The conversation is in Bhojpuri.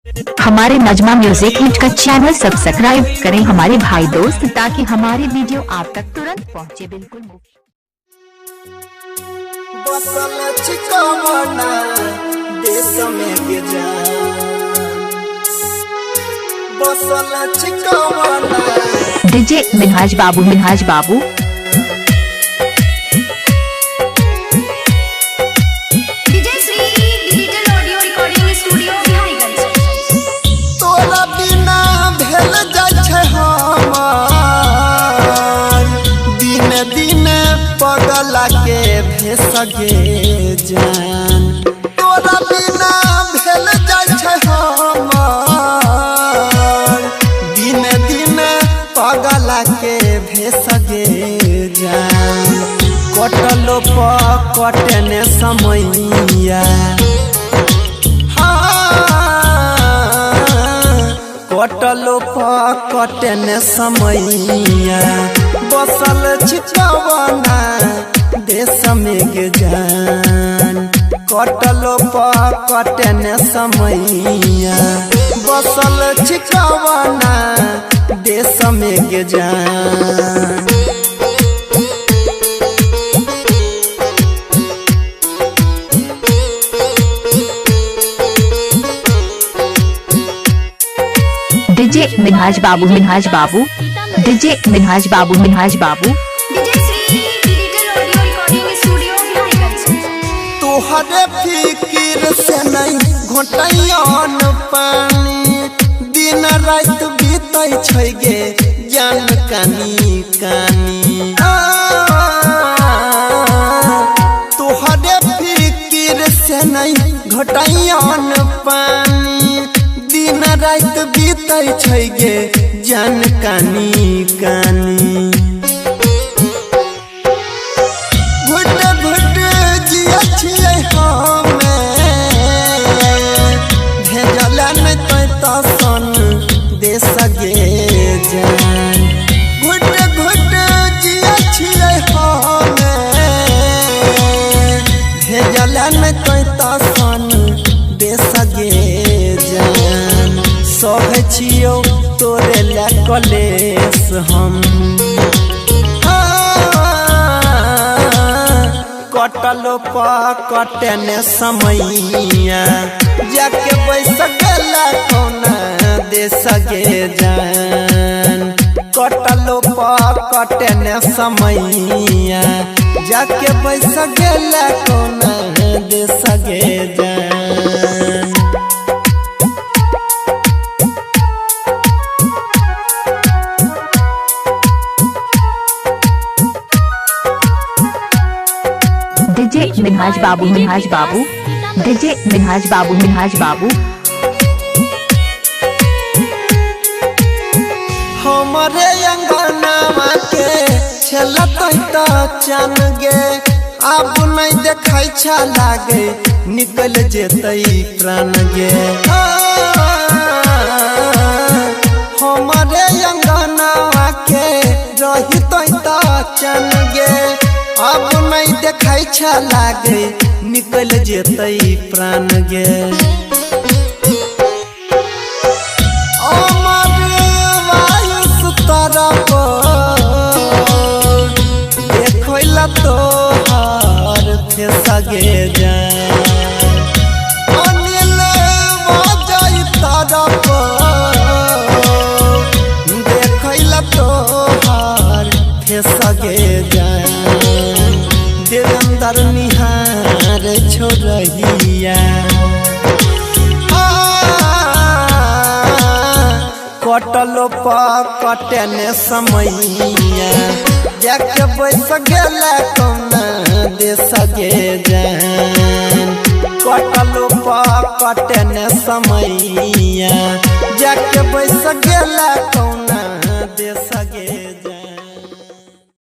हमारे नजमा म्यूजिक हिट का चैनल सब्सक्राइब करें हमारे भाई दोस्त, ताकि हमारी वीडियो आप तक तुरंत पहुंचे। बिल्कुल डीजे मिनहाज बाबू, मिनहाज बाबू। पगला के भेसगे जान, तोरा बिना भेल जाय छै हमर। दिन दिन पगला के भेसगे जान, कटलो कटने समैया। कटलो कटने समैया, बसल छिटवना देश में के जान। कटलो कटने समैया, बसल छिटवना देश में के जान। डीजे मिनहाज बाबू, मिनहाज बाबू। डीजे मिनहाज बाबू, मिनहाज बाबू। तोहरे फिकिर से नहीं घोटैन पानी, दिन रात बीतै छै गे जान कानी कानी। तोहरे फिकिर से नहीं घोटैन पानी, दिन रात बीतै छै गे जान कानी कानी। घुट घुट जिया छियै हमे, भेजल नहीं तो सन देश गे जान। घुट घुट जिया छियै हमे, भेजल नहीं तो सन देश गे जान। सह छियो तोरे ला कलेस हम, कटलो कटने समैया, जाके बैस गेला कोना देश गे जान। कटलो कटने समैया, जाके बैस गेला कोना देश गे जान। डीजे मिनहाज बाबू, मिनहाज बाबू। डीजे मिनहाज बाबू, मिनहाज बाबू। हमारे अंगनावा के छलतै त चन गे, अब नहीं देखै छ लागे निकल जेतै प्राण गे। हमारे अंगनावा के रहितै त चन गे, अब नहीं देखै छ लागे निकल जेतै प्राण गे। अमर वायुस तरफ देखैला तोहर फेस गे जान। अनिल बजै तरफ देखैला तोहर फेस गे जान। देवेंद्र निहार छोड़िया, कटलो कटने समैया, जाके बैस गेला कोना देश गे जान। कटलो कटने समैया, जाके बैस गेला कोना